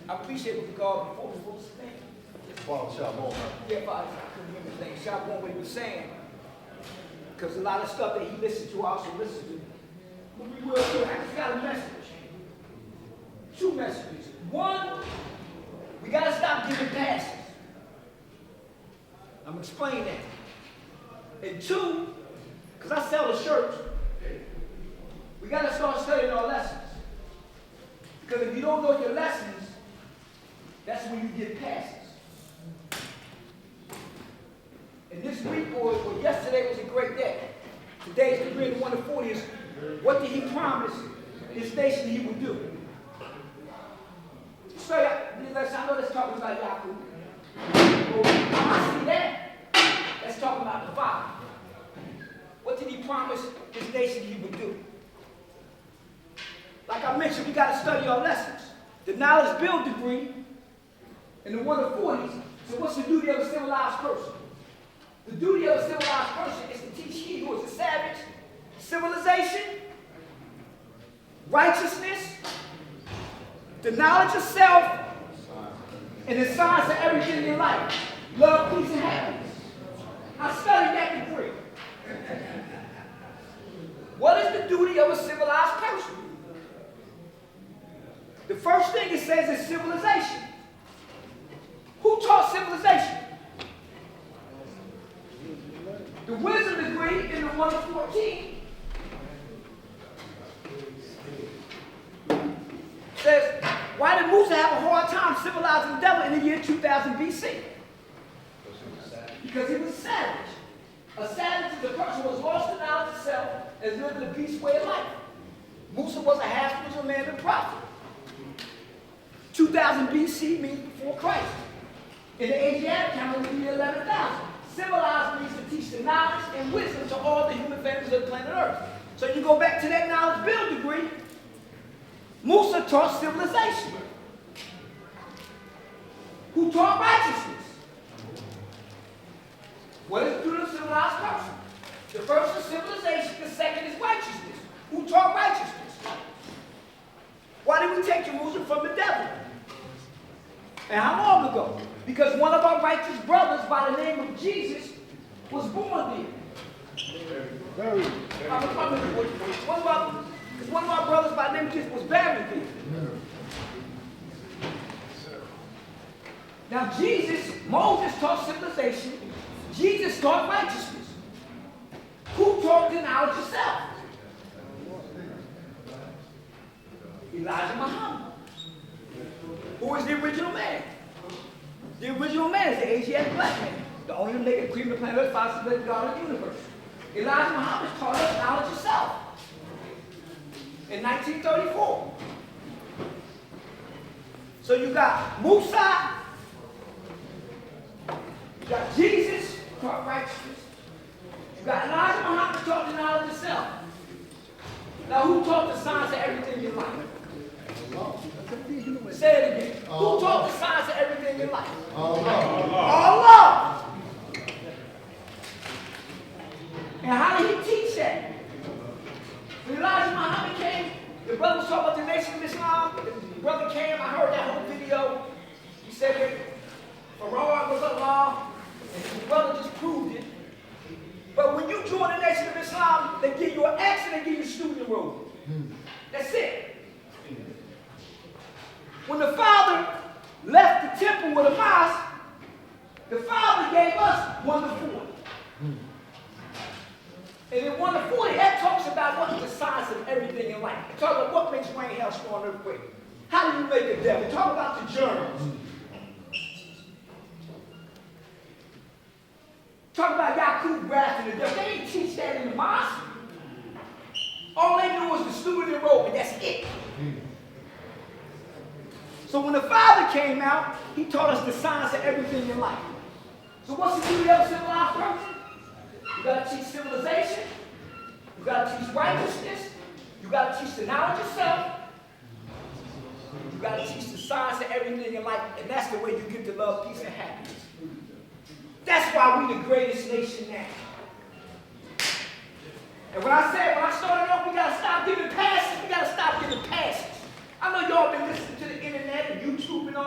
I appreciate what God before the thing. Father Shalom. Yeah, Father, I couldn't hear anything. Shalom, what he was saying. Because a lot of stuff that he listened to, I also listened to. But we will do. I just got a message. Two messages. One, we got to stop giving passes. I'm going to explain that. And two, because I sell a shirt, we got to start studying our lessons. Because if you don't know your lessons, that's when you get passes. And this week or yesterday was a great day. Today is the 3 and 1 to 40. What did he promise this nation he would do? So I know that's talking about Yahoo. I see that. Let's talk about the Father. What did he promise this nation he would do? Like I mentioned, we got to study our lessons. The knowledge build degree and the 1 to 40s. So what's the duty of a civilized person? The duty of a civilized person is to teach he who is a savage civilization, righteousness, the knowledge of self, and the science of everything in life. Love, peace, and happiness. I studied that degree. What is the duty of a civilized person? The first thing it says is civilization. Who taught civilization? The wisdom degree in the 1 to 14 says, why did Musa have a hard time civilizing the devil in the year 2000 BC? Because he was savage. A savage is a person who was lost in knowledge of self and lived in a peaceful way of life. Musa was a half-spiritual man and prophet. 2000 BC means before Christ. In the Asiatic calendar, it would be 11,000. Civilized means to teach the knowledge and wisdom to all the human families of the planet Earth. So you go back to that knowledge build degree. Musa taught civilization. Who taught righteousness? What is the duty of a civilized person? The first is civilization, the second is righteousness. Who taught righteousness? Why did we take Jerusalem from the devil? And how long ago? Because one of our righteous brothers by the name of Jesus was born there. One of our brothers by the name of Jesus was buried there. Now Moses taught civilization. Jesus taught righteousness. Who taught the knowledge of self? Elijah Muhammad. Who is the original man? The original man is the Asiatic black man. The only nigga cream the planet Earth, five the God of the universe. Elijah Muhammad taught us knowledge of self. In 1934. So you got Musa, you got Jesus, taught righteousness. You got Elijah Muhammad taught the knowledge of self. Now who taught the science of everything in life? Say it again. Who taught the science of everything in life? Allah. And how did he teach that? When Elijah Muhammad came, the brother was talking about the Nation of Islam. The brother came, I heard that whole video. He said that Farah was Allah, and the brother just proved it. But when you join the Nation of Islam, they give you an X and they give you a student enrollment. That's it. When the Father left the temple with a mosque, the Father gave us 1 to 40. And in 1 to 40, that talks about what is the science of everything in life. It talks about what makes rain, hail, storm, earthquake. How do you make a devil? Talk about the germs. Talk about Yaqub grafting the devil. They didn't teach that in the mosque. All they knew was the student enrollment. That's it. So when the Father came out, he taught us the science of everything in life. So what's the duty of a civilized person? You got to teach civilization. You got to teach righteousness. You got to teach the knowledge of self. You got to teach the science of everything in life. And that's the way you get to love, peace, and happiness. That's why we the greatest nation now. And when I started off, we got to stop giving passes. We got to stop giving passes. I know y'all been listening to the internet and YouTube and all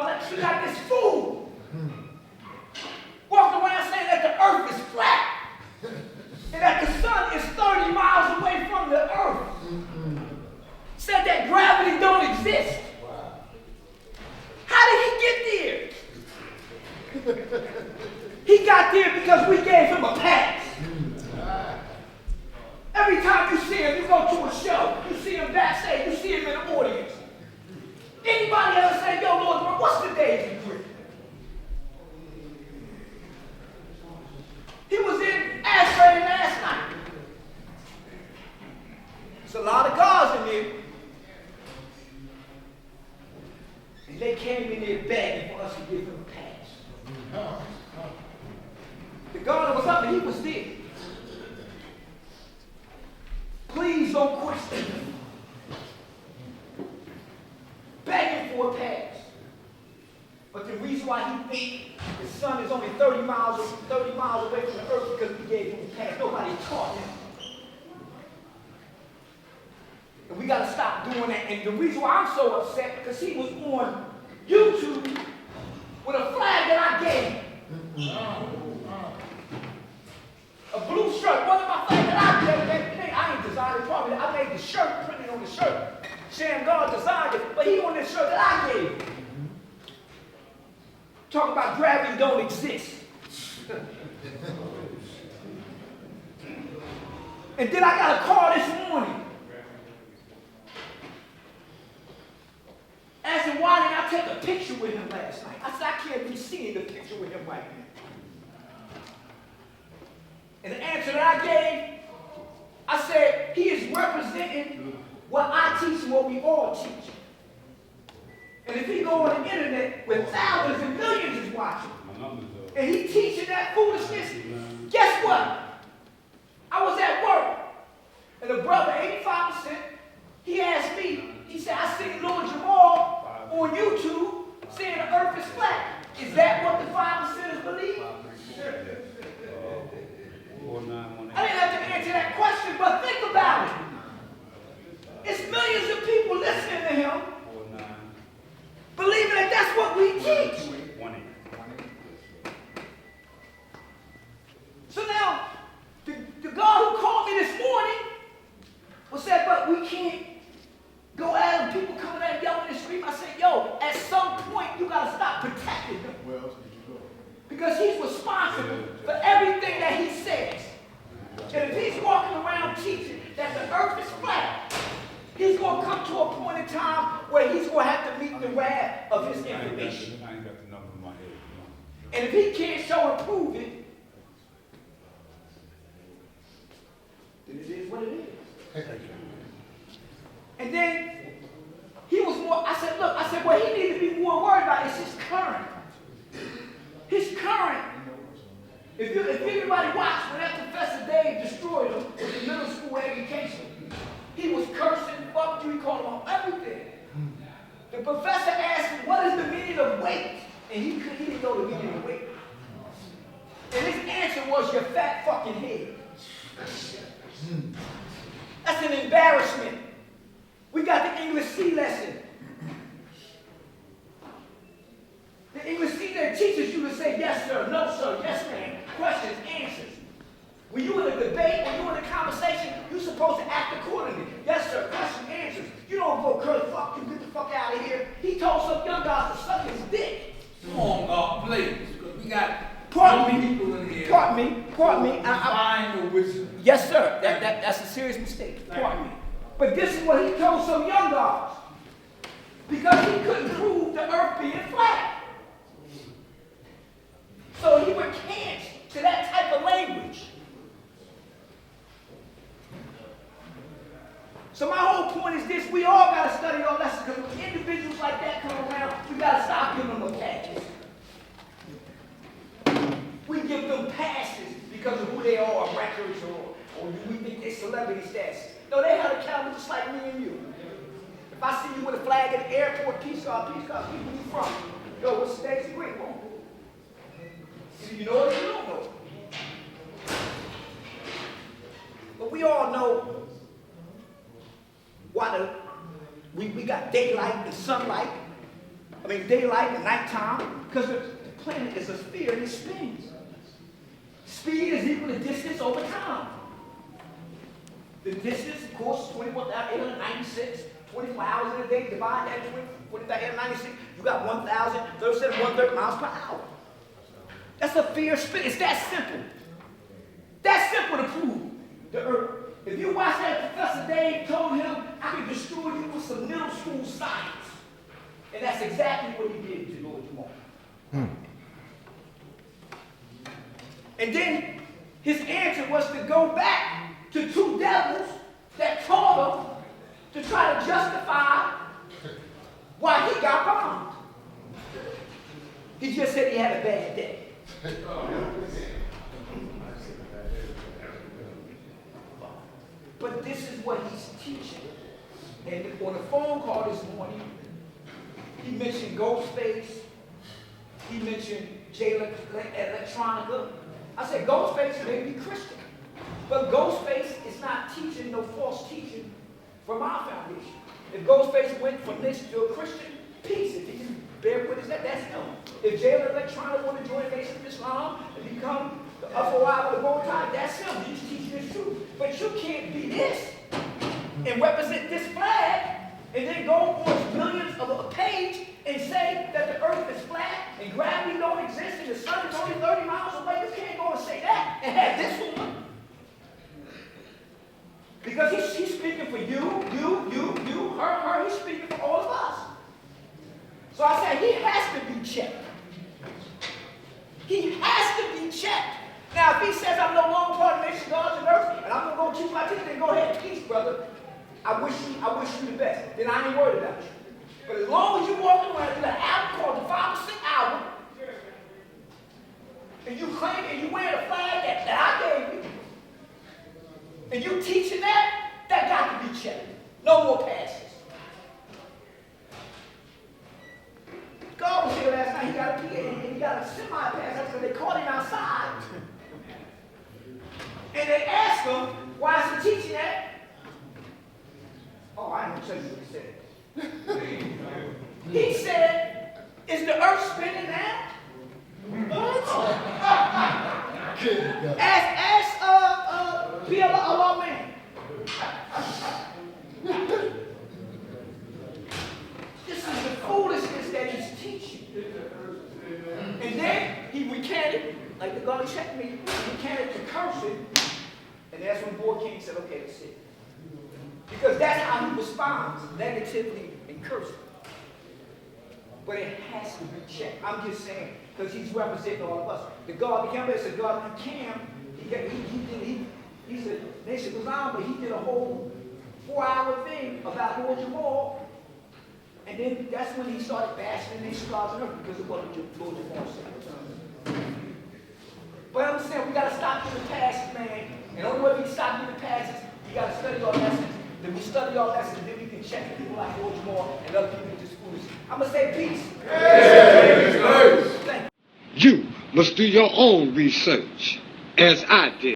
And they came in there begging for us to give them a pass. The governor was up and he was there. Please don't question him. Begging for a pass. But the reason why he thinks his son is only 30 miles away from the earth because we gave him a pass. Nobody taught him. And we got to stop doing that. And the reason why I'm so upset, because he was on YouTube with a flag that I gave him. A blue shirt, one of my flags that I gave. I ain't designed it, probably. I made the shirt, printed on the shirt. Sam God designed it, but he on this shirt that I gave him. Talking about gravity don't exist. And then I got a call this morning. Asking why did I take a picture with him last night? I said, I can't be seeing the picture with him right now. And the answer that I gave, I said, he is representing what I teach and what we all teach. And if he go on the internet where thousands and millions is watching, and he teaching that foolishness, guess what? I was at work, and the brother, 85%, he asked me, he said, I seen Lord Jamar on YouTube saying the earth is flat. Is that what the 5%ers believe? I didn't have to answer that question, but think about it. It's millions of people listening to him, believing that that's what we teach. So now, the God who called me this morning was said, but we can't go at them. People coming at yelling in the street. I said, yo, at some point you got to stop protecting them. Where else did you go? Because he's responsible for everything that he says. And if he's walking around teaching that the earth is flat, he's going to come to a point in time where he's going to have to meet the wrath of his information. I ain't got the number in my head. And if he can't show and prove it, then it is what it is. And then he was more, I said, what he needs to be more worried about is his current. His current. If anybody watched when that Professor Dave destroyed him with the middle school education, he was cursing, fuck you, he called him on everything. The professor asked him, what is the meaning of weight? And he didn't know the meaning of weight. And his answer was, your fat fucking head. That's an embarrassment. We got the English C lesson. The English C that teaches you to say yes sir, no sir, yes ma'am, questions, answers. When you're in a debate, when you're in a conversation, you're supposed to act accordingly. Yes sir, question, answers. You don't go, Kurt, fuck you, get the fuck out of here. He told some young guys to suck his dick. Come on, God, please, because we got people in here. Pardon me. Find the wisdom. Yes sir, that's a serious mistake. Pardon me. But this is what he told some young guys. Because he couldn't prove the earth being flat. So he recants to that type of language. So my whole point is this, we all got to study our lessons, because when individuals like that come around, we got to stop giving them a package. We give them passes because of who they are, records, or we think they're celebrity status. No, they held accountable just like me and you. If I see you with a flag at the airport, peace God, where you from? Yo, what's the next degree? You know it or you don't know it. But we all know why we got daylight and sunlight. Daylight and nighttime. Because the planet is a sphere and it spins. Speed is equal to distance over time. The distance, of course, is 21,896. 24 hours in a day, divide that 20,896. You got 1,037 1/3 miles per hour. That's a fair spin. It's that simple. That's simple to prove the earth. If you watch that Professor Dave told him, I can destroy you with some middle school science. And that's exactly what he did to Lord Jamar. And then his answer was to go back to two devils that taught him to try to justify why he got bombed. He just said he had a bad day. But this is what he's teaching. And on a phone call this morning, he mentioned Ghostface. He mentioned Electronica. I said, Ghostface may be Christian, but Ghostface is not teaching no false teaching from our foundation. If Ghostface went from this to a Christian, peace. If he can bear with us, that's him. If Jalen Electronica want to join Nation of Islam and become the upper eye with the bow tie, that's him. He's teaching this truth. But you can't be this and represent this flag and then go on millions of a page and say that the earth is flat and gravity don't exist and the sun is only 30 miles away. You can't go and say that and have this one. Because he's speaking for you, her, he's speaking for all of us. So I said he has to be checked. He has to be checked. Now, if he says I'm no longer part of the nation of God and earth, and I'm going to go teach my teaching, then go ahead, peace, brother. I wish you the best. Then I ain't worried about you. But as long as you walk around through the hour called the 5 or 6 hour, and you claim and you wear the flag that I gave you, and you teaching that got to be checked. No more passes. God was here last night. He got a semi-pass because they caught him outside. And they asked him, why is he teaching that? Oh, I ain't going to tell you what he said. He said, is the earth spinning now? What? Ask Bill Allah man. This is the foolishness that he's teaching. And then he recanted, like they're going to check me, he recanted to cursing. And that's when Boy King said, okay, that's it. Because that's how he responds, negatively and cursing. But it has to be checked. I'm just saying, because he's representing all of us. The God became it's a God became, he's a Nation of Islam, but he did a whole 4-hour thing about Lord Jamar. And then that's when he started bashing the Nation of God on earth because of what Lord Jamar said. But I'm saying we got to stop in the past, man. And the only way we can stop in the past is we got to study our lessons. Then we study our lessons, then we can check people like Lord Jamar and other people who just foolish. I'm going to say peace. Thank you. You must do your own research, as I did.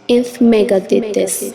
If Mega did this.